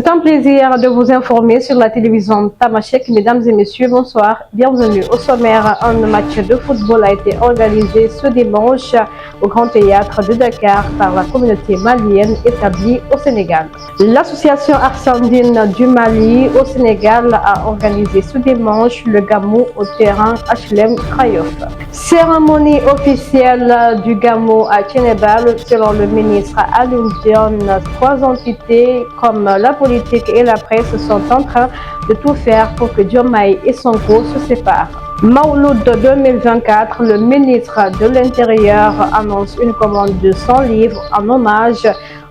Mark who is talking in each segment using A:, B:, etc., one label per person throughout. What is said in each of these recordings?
A: C'est un plaisir de vous informer sur la télévision Tamashek. Mesdames et messieurs, bonsoir. Bienvenue au sommaire. Un match de football a été organisé ce dimanche au Grand Théâtre de Dakar par la communauté malienne établie au Sénégal. L'association Arsandine du Mali au Sénégal a organisé ce dimanche le Gamou au terrain HLM Krayof. Cérémonie officielle du Gamou à Tchénébal. Selon le ministre Alioune Dione, 3 entités comme la politique et la presse sont en train de tout faire pour que Diomaye et Sonko se séparent. Mawlud 2024, le ministre de l'Intérieur annonce une commande de 100 livres en hommage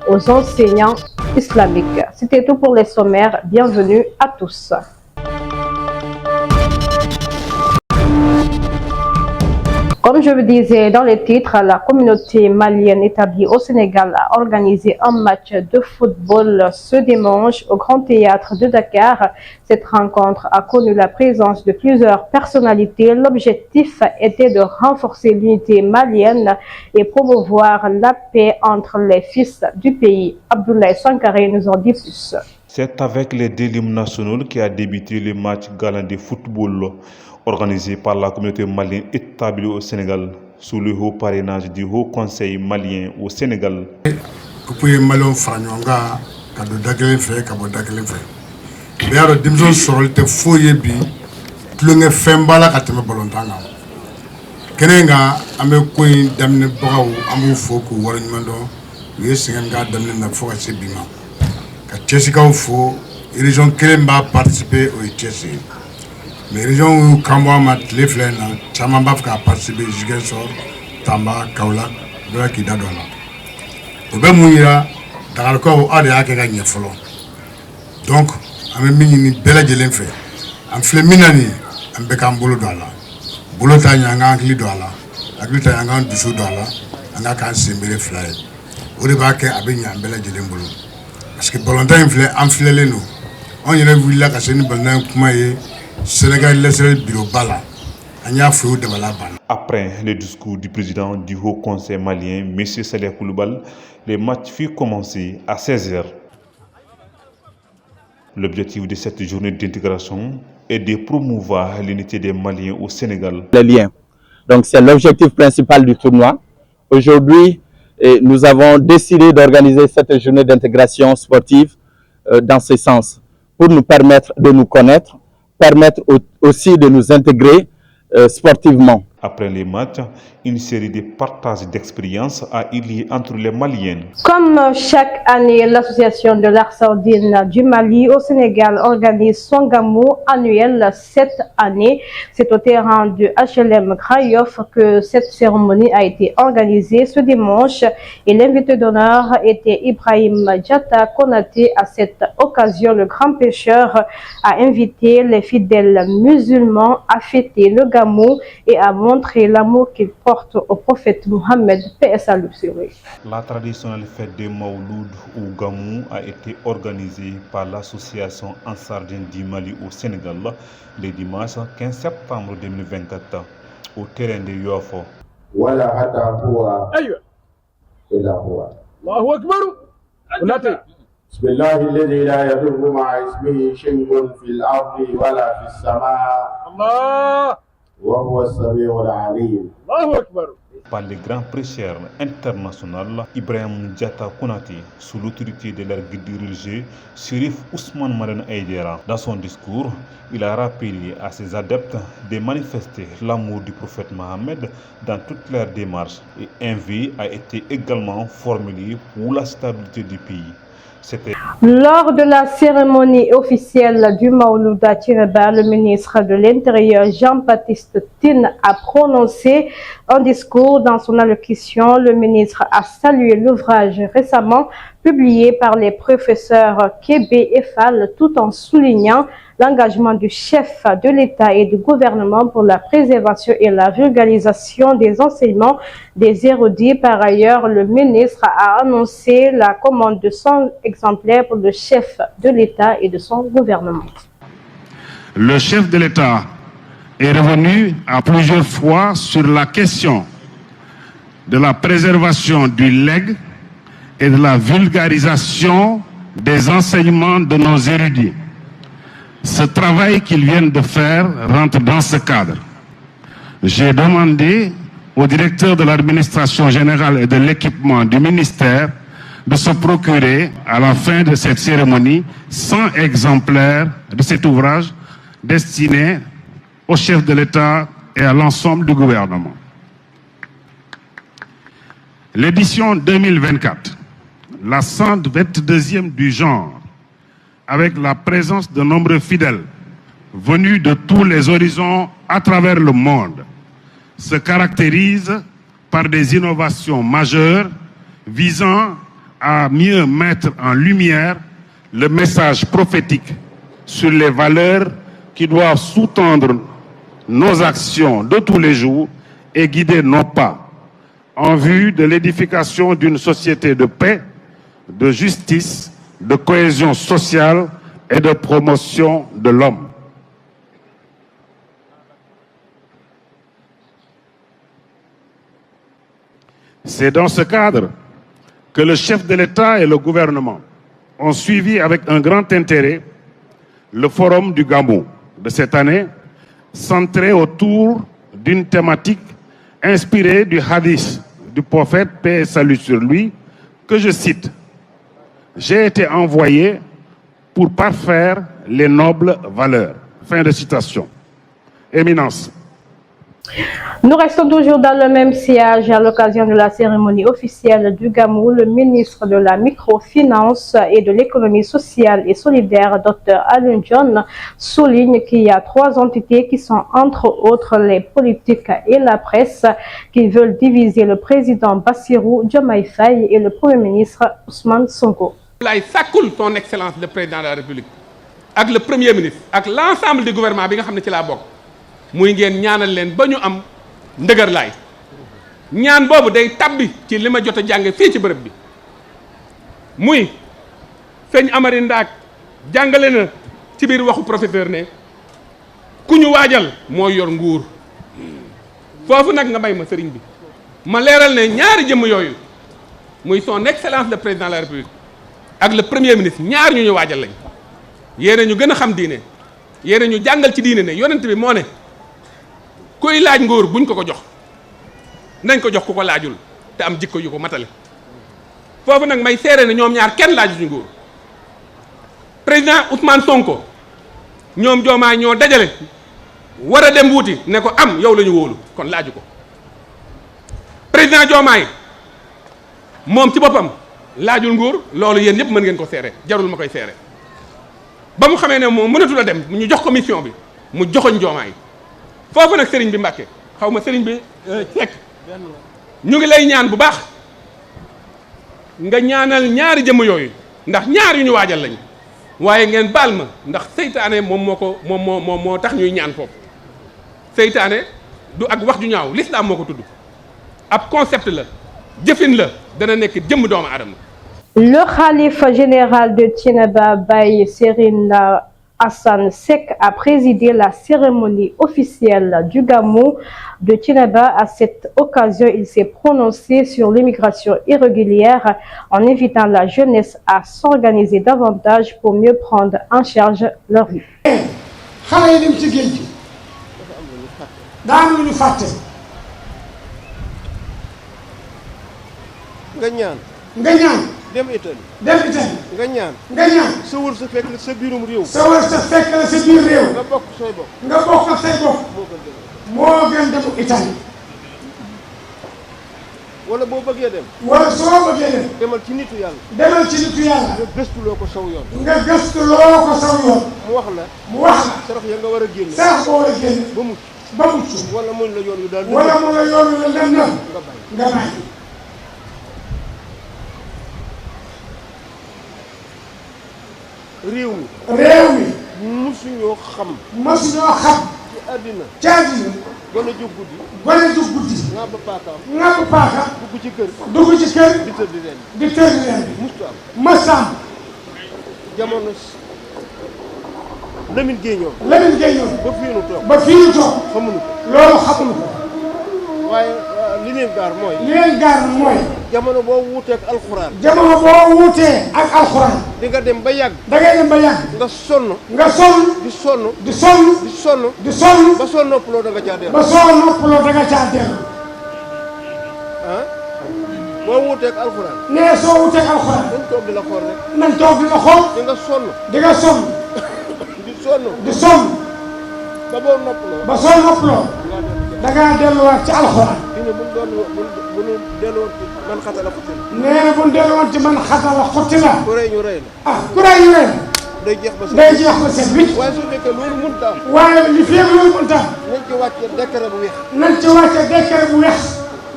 A: aux enseignants islamiques. C'était tout pour les sommaires. Bienvenue à tous. Comme je vous disais dans les titres, la communauté malienne établie au Sénégal a organisé un match de football ce dimanche au Grand Théâtre de Dakar. Cette rencontre a connu la présence de plusieurs personnalités. L'objectif était de renforcer l'unité malienne et promouvoir la paix entre les fils du pays. Abdoulaye Sankaré nous en dit plus.
B: C'est avec les deux hymnes nationaux qui a débuté le match galant de football organisé par la communauté malienne établie au Sénégal sous le haut parrainage du Haut Conseil malien au Sénégal.
C: Mais les gens qui ont les fleurs, Chamamba a participé à Tamba, Kaula, qui a donné. Au Bémouira, dans le corps, on a gagné. Donc, on a mis une belle gelée. On fait minani, on a un boulot d'Allah. Boulot d'Allah, Angli d'Allah, Angli d'Allah, Dusou d'Allah, on a qu'un symbole fleur. Au début, on a mis un bel gelée boulot. Parce que Bolonda, on fait les nous. On y a vu là que c'est une bonne maille.
B: Après le discours du président du Haut Conseil malien, M. Saleh Koulibaly, le match fut commencé à 16h. L'objectif de cette journée d'intégration est de promouvoir l'unité des Maliens au Sénégal.
D: Les liens. Donc c'est l'objectif principal du tournoi. Aujourd'hui, nous avons décidé d'organiser cette journée d'intégration sportive dans ce sens, pour nous permettre de nous connaître, permettre aussi de nous intégrer sportivement.
B: Après les matchs, une série de partages d'expériences a eu lieu entre les Maliens.
A: Comme chaque année, l'association de l'Arsandine du Mali au Sénégal organise son gamou annuel cette année. C'est au terrain du HLM Krayof que cette cérémonie a été organisée ce dimanche et l'invité d'honneur était Ibrahim Diatta Konaté. À cette occasion, le grand pêcheur a invité les fidèles musulmans à fêter le gamou et à montrer l'amour qu'il porte au prophète Mohammed, paix et salut sur lui.
B: La traditionnelle fête de Mawlud ou Gamou a été organisée par l'association Ansardine du Mali au Sénégal le dimanche 15 septembre 2024 au terrain de Yofo.
E: بسم الله الذي لا يضر مع اسمه شيء في الأرض ولا في السماء الله وهو السميع العليم الله أكبر.
B: Par le grand prêcheur international Ibrahim Diatta Konaté, sous l'autorité de leur guide religieux Chérif Ousmane Marine Aïdera. Dans son discours, il a rappelé à ses adeptes de manifester l'amour du prophète Mohammed dans toutes leurs démarches et un vœu a été également formulé pour la stabilité du pays.
A: Lors de la cérémonie officielle du Mawlud à Tchénébal, le ministre de l'Intérieur Jean-Baptiste Tine a prononcé un discours. Dans son allocution, le ministre a salué l'ouvrage récemment publié par les professeurs Kébé et Fall tout en soulignant l'engagement du chef de l'État et du gouvernement pour la préservation et la vulgarisation des enseignements des érudits. Par ailleurs, le ministre a annoncé la commande de 100 exemplaires pour le chef de l'État et de son gouvernement.
F: Le chef de l'État est revenu à plusieurs fois sur la question de la préservation du legs et de la vulgarisation des enseignements de nos érudits. Ce travail qu'ils viennent de faire rentre dans ce cadre. J'ai demandé au directeur de l'administration générale et de l'équipement du ministère de se procurer, à la fin de cette cérémonie, 100 exemplaires de cet ouvrage destiné au chef de l'État et à l'ensemble du gouvernement. L'édition 2024, la 122e du genre, avec la présence de nombreux fidèles venus de tous les horizons à travers le monde, se caractérise par des innovations majeures visant à mieux mettre en lumière le message prophétique sur les valeurs qui doivent sous-tendre nos actions de tous les jours et guider nos pas en vue de l'édification d'une société de paix, de justice, de cohésion sociale et de promotion de l'homme. C'est dans ce cadre que le chef de l'État et le gouvernement ont suivi avec un grand intérêt le forum du Gamou de cette année, centré autour d'une thématique inspirée du hadith du prophète, paix et salut sur lui, que je cite. J'ai été envoyé pour parfaire les nobles valeurs. Fin de citation. Éminence.
A: Nous restons toujours dans le même sillage à l'occasion de la cérémonie officielle du Gamou. Le ministre de la Microfinance et de l'économie sociale et solidaire, Dr Alioune John, souligne qu'il y a 3 entités qui sont entre autres les politiques et la presse qui veulent diviser le président Bassirou Diomaye Faye et le Premier ministre Ousmane Sonko.
G: lay sàkkul son excellence le président de la République ak le Premier ministre ak l'ensemble du gouvernement bi nga xam ne ci laa bokk muy ngeen ñaanal leen ba ñu am ndëgër laay ñaan boobu day tabbi ci li ma jot a jànge fii ci bërëb bi muy sëñ Amari Ndaak jàngale na ci biir waxu professeur ne ku ñu waajal mooy yor nguur foofu nag nga may ma sëriñ bi ma leeral ne ñaari jëmm yooyu muy son excellence le président de la République ak le premier ministre ñaar ñu waajal lañ yéena ñu gën a xam diine yéena ñu jàngal ci diine ne yonent bi moo ne kuy laaj nguur buñ ko jox nañ ko jox ku ko laajul te am jikko yu ko matale foofu nag may seere ne ñoom ñaar kenn laajuñu nguur président Ousmane Sonko ñoom Diomaye ñoo dajale war a dem wuuti ne ko am yow la ñu wóolu kon laaju ko président Diomaye moom ci boppam laajul nguur loolu yéen ñëpp mën ngeen ko seere jarul ma koy seere ba mu xamee ne moom mënatul a dem ñu jox ko mission bi mu joxoñ Diomaye foofu nag sëriñ bi Mbàkke xaw ma sëriñ bi Seck ñu ngi lay ñaan bu baax nga ñaanal ñaari jëmm yooyu ndax ñaar yu ñu waajal lañ waaye ngeen baal ma ndax seytaane moom moo tax ñuy ñaan foofu seytaane du ak wax ju ñaaw l'islam moo ko tudd ab concept la jëfin la dana nekk jëmm doomu aadama.
A: Le khalife général de Thiénaba Baye Serigne Assane Seck a présidé la cérémonie officielle du Gamou de Thiénaba. À cette occasion, il s'est prononcé sur l'immigration irrégulière en invitant la jeunesse à s'organiser davantage pour mieux prendre en charge leur vie.
H: xale yi dem ci géej gi daan lu ñu fàtte
I: nga ñaan dem Italie nga ñaan sa wër sa fekk la sa biirum réew
H: sa wër sa fekk la sa biir réew
I: nga bokk say bokk
H: ak say bokk moo gën dem Italie
I: wala boo bëggee dem
H: wala soo bëggee dem
I: demal ci nitu yàlla
H: nga
I: gëstuloo ko saw yoon
H: mu wax la
I: sarax ya nga war a génne ba mucc wala muñ la yoon yu daal
H: nga bàyyi
I: réew mi musuñoo xam ci àddina gone ju guddi nga ba paaka dugg ci kër di tëdd leen mustu am
H: masam
I: jamono Lamine Gueye ñoom
H: ba fii nu toog xamuñu ko loolu xamuñu ko
I: waaye li li leen gaar mooy.
H: li leen gaar mooy.
I: jamono boo wuutee ak alxuraan.
H: jamono boo wuutee ak alxuraan.
I: di nga dem ba yàgg.
H: da ngay dem ba yàgg.
I: nga sonn.
H: nga sonn.
I: di sonn.
H: di sonn.
I: di sonn.
H: di sonn.
I: ba soo noppaloo da nga caa dellu.
H: ba soo noppaloo da nga caa dellu.
I: ah boo wuutee ak alxuraan.
H: nee soo wuutee ak alxuraan.
I: nañ toog di la xool rek.
H: nañ toog di la xool.
I: di nga sonn.
H: di nga sonn.
I: di sonn.
H: di sonn.
I: ba boo noppaloo.
H: ba soo noppaloo. da ngaa delluwaat ci alxuraan.
I: dina bu ñu delluwoon ci man xatala xutti la.
H: nee na bu ñu delluwoon ci man xatala xutti la.
I: ku rey ñu rey la.
H: ah ku rey ñu rey la.
I: day jeex ba set.
H: day jeex ba set wicc.
I: waaye su fekkee loolu mënut a am.
H: waaye li fi loolu mënut a am.
I: nañ ci wàcce décret bu weex.
H: nañ ci wàcce décret bu weex.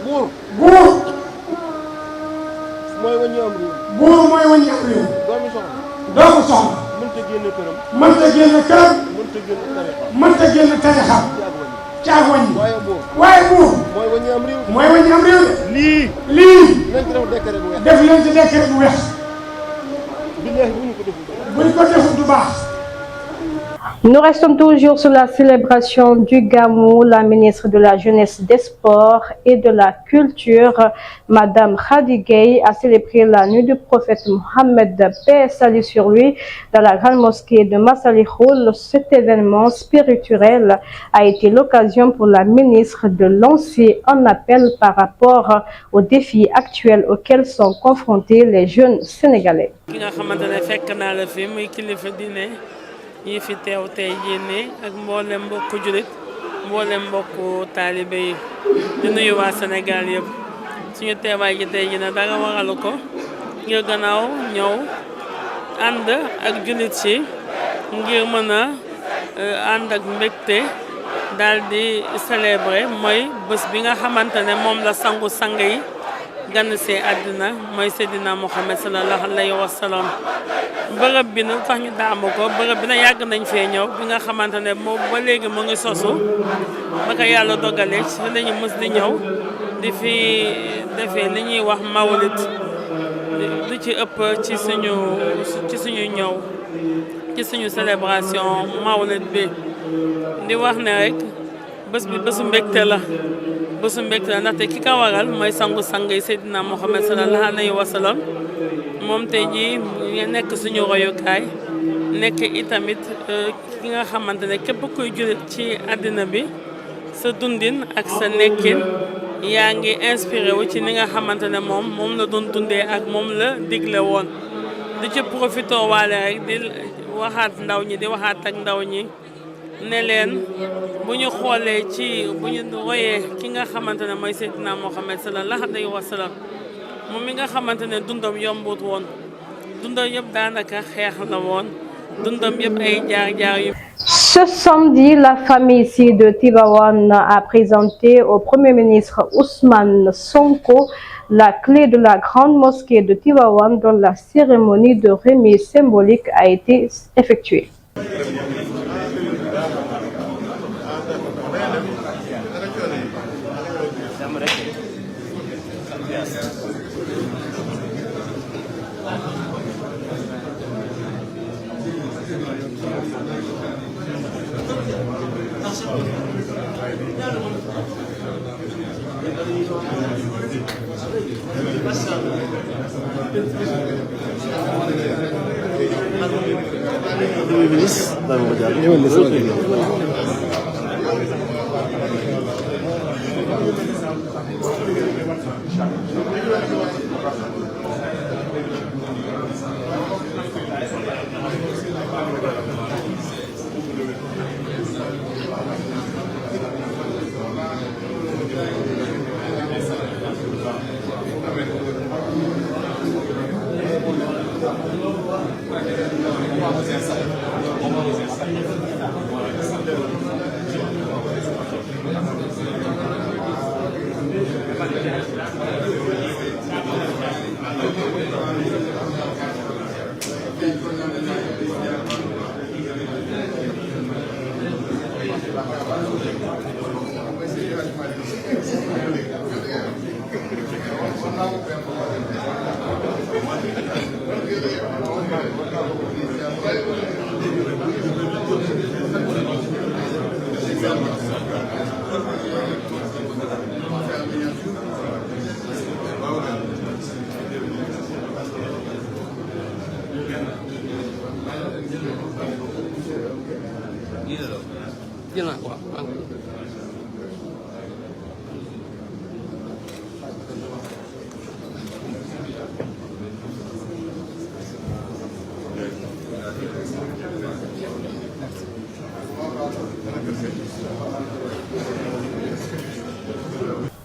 I: buur.
H: buur.
I: mooy waññi am réew.
H: buur mooy waññi am réew.
I: doomu soxna.
H: doomu soxna.
I: mënta génn këram.
H: mënta génn këram.
I: mënta génn tarixa.
H: mënta génn tarixa. ci ak wàññi.
I: waaye buur.
H: waaye buur.
I: mooy waññi am réew.
H: mooy waññi am réew.
I: lii.
H: lii.
I: nañ ci def décret bu weex.
H: def leen ci décret bu weex.
I: billaahi bu ñu ko deful.
H: bu ñu ko deful du baax.
A: Nous restons toujours sur la célébration du Gamou. La ministre de la Jeunesse, des Sports et de la Culture, Madame Khady Gueye, a célébré la nuit du prophète Mohammed, paix et salut sur lui, dans la grande mosquée de Massalikhoul. Cet événement spirituel a été l'occasion pour la ministre de lancer un appel par rapport aux défis actuels auxquels sont confrontés les jeunes Sénégalais.
J: ñi fi teew tey jii ak mboolem mbokku julit mboolem mbokku taalibe yi di nuyu waa Sénégal yëpp suñu teewaay ji tey jii nag dara waralu ko ngir gannaaw ñëw ànd ak julit si ngir mën a ànd ak mbégte daal di célébrer mooy bés bi nga xamante ne moom la sangu sang yi gan see àddina mooy Seydina Mohamed sallallahu alayhi wa sallam. bërëb bi nag tax ñu daamu ko bërëb bi nag yàgg nañ fee ñëw bi nga xamante ne moom ba léegi mu ngi sosu ba ko yàlla dogalee ci la ñu mës di ñëw di fi defee li ñuy wax mawlid lu ci ëpp ci suñu ñëw ci suñu célébration mawlid bi di wax ne rek bés bi bésu mbégte la ndaxte ki ka waral mooy sangu-sang yi Seydina Mohamed sallallahu alayhi wa sallam moom tey jii nekk suñu royukaay nekk itamit ki nga xamante ne képp kuy jullit ci àddina bi sa dundin ak sa nekkin yaa ngi inspiré wu ci ni nga xamante ne moom la doon dundee ak moom la digle woon di ci profité waale rek di waxaat ndaw ñi di waxaat ak ndaw ñi ne leen bu ñu xoolee ci bu ñu royee ki nga xamante ne mooy Seydina Mohamed sallallahu alayhi wa sallam moom mi nga xamante ne dundam yombut woon dundam yëpp daanaka xeex la woon dundam yëpp ay jaar-jaar yu.
A: Ce samedi, la famille ici de Tivaouane a présenté au Premier ministre Ousmane Sonko la clé de la grande mosquée de Tivaouane dont la cérémonie de remise symbolique a été effectuée.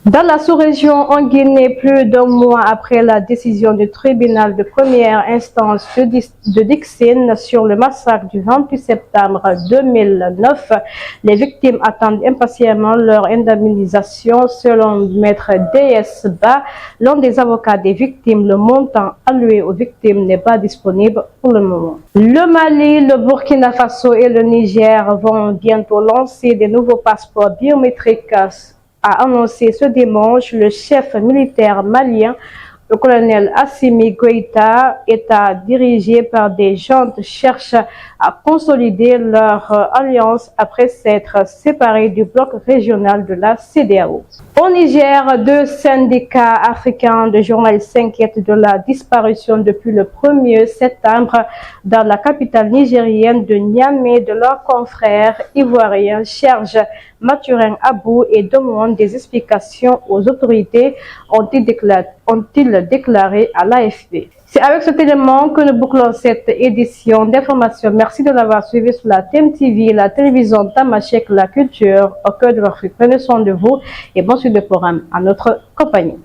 A: Dans la sous-région en Guinée, plus d'un mois après la décision du tribunal de première instance de Dixine sur le massacre du 28 septembre 2009, les victimes attendent impatiemment leur indemnisation. Selon Maître D.S. Ba, l'un des avocats des victimes, le montant alloué aux victimes n'est pas disponible pour le moment. Le Mali, le Burkina Faso et le Niger vont bientôt lancer des nouveaux passeports biométriques, a annoncé ce dimanche le chef militaire malien, le colonel Assimi Goïta. État dirigé par des gens cherchent à consolider leur alliance après s'être séparés du bloc régional de la CEDEAO. Au Niger, 2 syndicats africains de journalistes s'inquiètent de la disparition depuis le 1er septembre dans la capitale nigérienne de Niamey de leurs confrères ivoiriens Serge Mathurin Abou et demandent des explications aux autorités, ont-ils déclaré à l'AFP. C'est avec cet élément que nous bouclons cette édition d'information. Merci de l'avoir suivi sur la TEM TV, la télévision Tamashek, la culture au cœur de l'Afrique. Prenez soin de vous et bon suite de programme à notre compagnie.